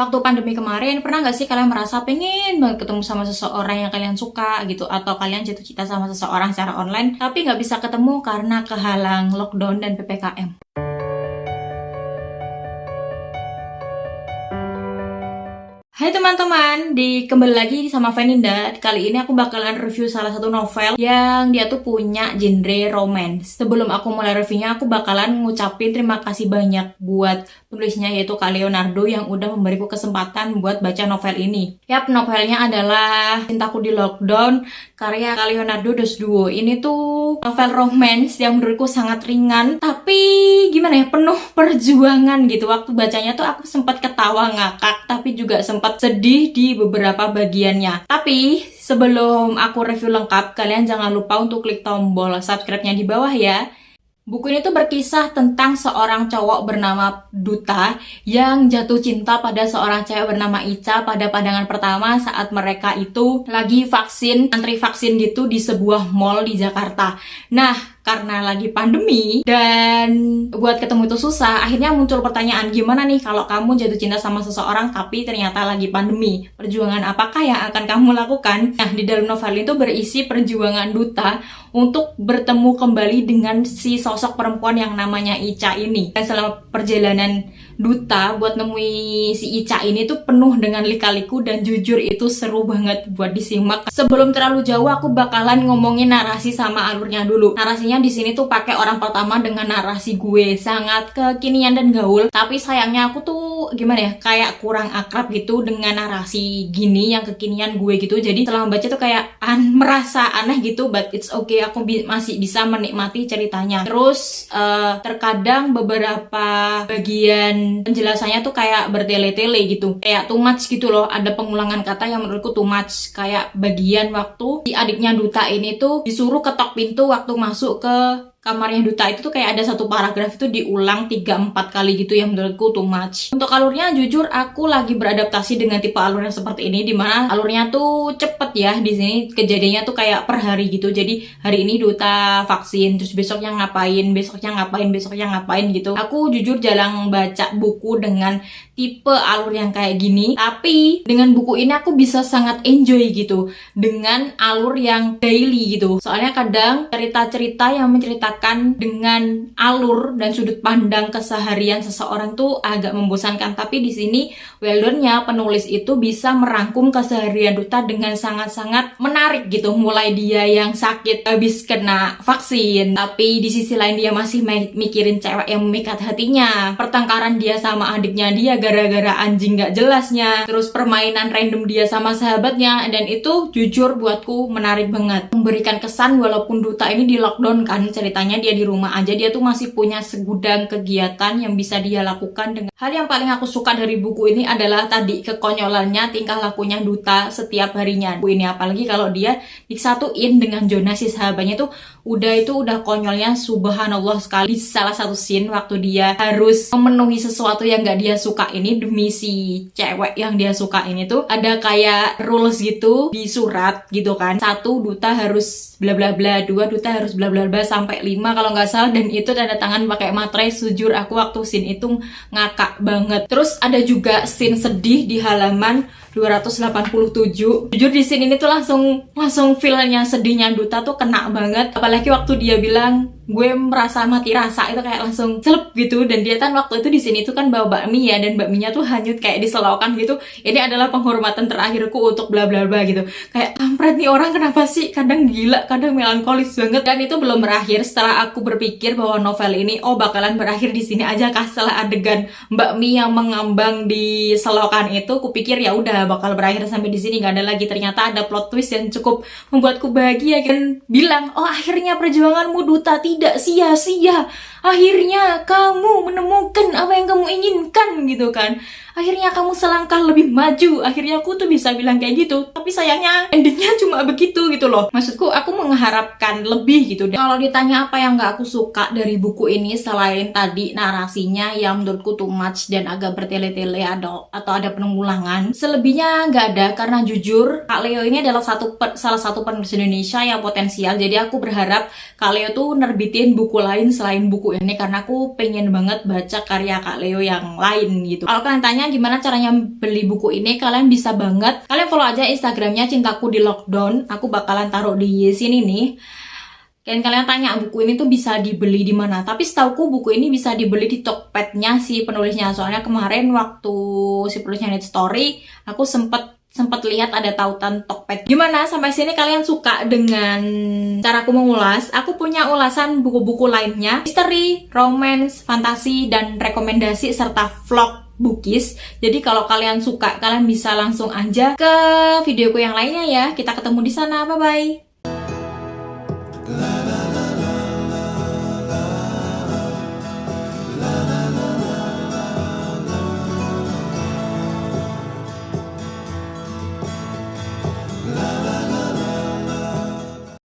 Waktu pandemi kemarin, pernah nggak sih kalian merasa pengen banget ketemu sama seseorang yang kalian suka gitu, atau kalian jatuh cinta sama seseorang secara online, tapi nggak bisa ketemu karena kehalang lockdown dan PPKM? Hai teman-teman, kembali lagi sama Veninda. Kali ini aku bakalan review salah satu novel yang dia tuh punya genre romance. Sebelum aku mulai reviewnya, aku bakalan ngucapin terima kasih banyak buat penulisnya, yaitu Kak Leonardo yang udah memberiku kesempatan buat baca novel ini. Yap, novelnya adalah Cintaku di Lockdown, karya Kak Leonardo Dos Duo. Ini tuh novel romance yang menurutku sangat ringan, tapi gimana ya, penuh perjuangan gitu. Waktu bacanya tuh aku sempat ketawa ngakak, tapi juga sempat sedih di beberapa bagiannya. Tapi sebelum aku review lengkap, kalian jangan lupa untuk klik tombol subscribe-nya di bawah ya. Buku ini tuh berkisah tentang seorang cowok bernama Duta yang jatuh cinta pada seorang cewek bernama Ica pada pandangan pertama saat mereka itu lagi antri vaksin gitu di sebuah mall di Jakarta. Nah, karena lagi pandemi dan buat ketemu itu susah, akhirnya muncul pertanyaan, gimana nih kalau kamu jatuh cinta sama seseorang tapi ternyata lagi pandemi? Perjuangan apakah yang akan kamu lakukan? Nah, di dalam novel itu berisi perjuangan Duta untuk bertemu kembali dengan si sosok perempuan yang namanya Ica ini. Dan selama perjalanan Duta buat nemui si Ica ini tuh penuh dengan lika-liku dan jujur itu seru banget buat disimak. Sebelum terlalu jauh, aku bakalan ngomongin narasi sama alurnya dulu. Narasinya di sini tuh pakai orang pertama dengan narasi gue sangat kekinian dan gaul, tapi sayangnya aku tuh gimana ya, kayak kurang akrab gitu dengan narasi gini yang kekinian gue gitu. Jadi setelah membaca tuh kayak merasa aneh gitu, but it's okay, aku masih bisa menikmati ceritanya. Terus terkadang beberapa bagian penjelasannya tuh kayak bertele-tele gitu, kayak too much gitu loh. Ada pengulangan kata yang menurutku too much, kayak bagian waktu si adiknya Duta ini tuh disuruh ketok pintu waktu masuk ke kamarnya Duta itu tuh kayak ada satu paragraf itu diulang 3-4 kali gitu, yang menurutku too much. Untuk alurnya jujur aku lagi beradaptasi dengan tipe alur yang seperti ini, dimana alurnya tuh cepet ya. Di sini kejadiannya tuh kayak per hari gitu. Jadi hari ini Duta vaksin, terus besoknya ngapain, besoknya ngapain gitu. Aku jujur jarang baca buku dengan tipe alur yang kayak gini, tapi dengan buku ini aku bisa sangat enjoy gitu dengan alur yang daily gitu. Soalnya kadang cerita-cerita yang menceritakan dengan alur dan sudut pandang keseharian seseorang tuh agak membosankan, tapi di sini well done-nya penulis itu bisa merangkum keseharian Duta dengan sangat-sangat menarik gitu. Mulai dia yang sakit habis kena vaksin, tapi di sisi lain dia masih mikirin cewek yang memikat hatinya, pertengkaran dia sama adiknya dia gara-gara anjing gak jelasnya, terus permainan random dia sama sahabatnya, dan itu jujur buatku menarik banget, memberikan kesan walaupun Duta ini di lockdown kan, ceritanya dia di rumah aja, dia tuh masih punya segudang kegiatan yang bisa dia lakukan. Dengan hal yang paling aku suka dari buku ini adalah tadi kekonyolannya tingkah lakunya Duta setiap harinya. Buku ini apalagi kalau dia disatuin dengan Jona si sahabatnya tuh udah konyolnya subhanallah sekali. Salah satu scene waktu dia harus memenuhi sesuatu yang gak dia suka ini demi si cewek yang dia suka ini tuh ada kayak rules gitu di surat gitu kan. 1, Duta harus bla bla bla, 2, Duta harus bla bla bla sampai 5 kalau nggak salah, dan itu tanda tangan pakai materai. Jujur aku waktu scene itu ngakak banget. Terus ada juga scene sedih di halaman 287. Jujur di scene ini tuh langsung feelnya sedihnya Duta tuh kena banget, apalagi waktu dia bilang gue merasa mati rasa, itu kayak langsung celep gitu. Dan dia kan waktu itu di sini tuh kan bawa bakmi ya, dan bakminya tuh hanyut kayak diselokan gitu. Ini adalah penghormatan terakhirku untuk bla bla bla gitu. Kayak kampret nih orang, kenapa sih kadang gila, kadang melankolis banget. Dan itu belum berakhir. Setelah aku berpikir bahwa novel ini bakalan berakhir di sini aja kah, setelah adegan bakmi yang mengambang di selokan itu, kupikir ya udah bakal berakhir sampai di sini, nggak ada lagi. Ternyata ada plot twist yang cukup membuatku bahagia kan, bilang akhirnya perjuanganmu Duta tidak sia-sia, akhirnya kamu menemukan apa yang kamu inginkan gitu kan, akhirnya kamu selangkah lebih maju. Akhirnya aku tuh bisa bilang kayak gitu, tapi sayangnya endingnya cuma begitu gitu loh. Maksudku aku mengharapkan lebih gitu. Kalau ditanya apa yang gak aku suka dari buku ini selain tadi narasinya yang menurutku too much dan agak bertele-tele atau ada pengulangan, selebihnya gak ada. Karena jujur Kak Leo ini adalah salah satu penulis Indonesia yang potensial. Jadi aku berharap Kak Leo tuh nerbitin buku lain selain buku ini, karena aku pengen banget baca karya Kak Leo yang lain gitu. Kalau kalian tanya gimana caranya beli buku ini, kalian bisa banget. Kalian follow aja Instagramnya Cintaku di Lockdown. Aku bakalan taruh di sini nih. Dan kalian tanya buku ini tuh bisa dibeli di mana. Tapi setauku buku ini bisa dibeli di Tokped-nya si penulisnya. Soalnya kemarin waktu si penulisnya Night Story, aku sempet lihat ada tautan Tokped. Gimana? Sampai sini kalian suka dengan cara aku mengulas? Aku punya ulasan buku-buku lainnya, misteri, romance, fantasi, dan rekomendasi serta vlog bookies. Jadi kalau kalian suka, kalian bisa langsung aja ke videoku yang lainnya ya. Kita ketemu di sana. Bye bye.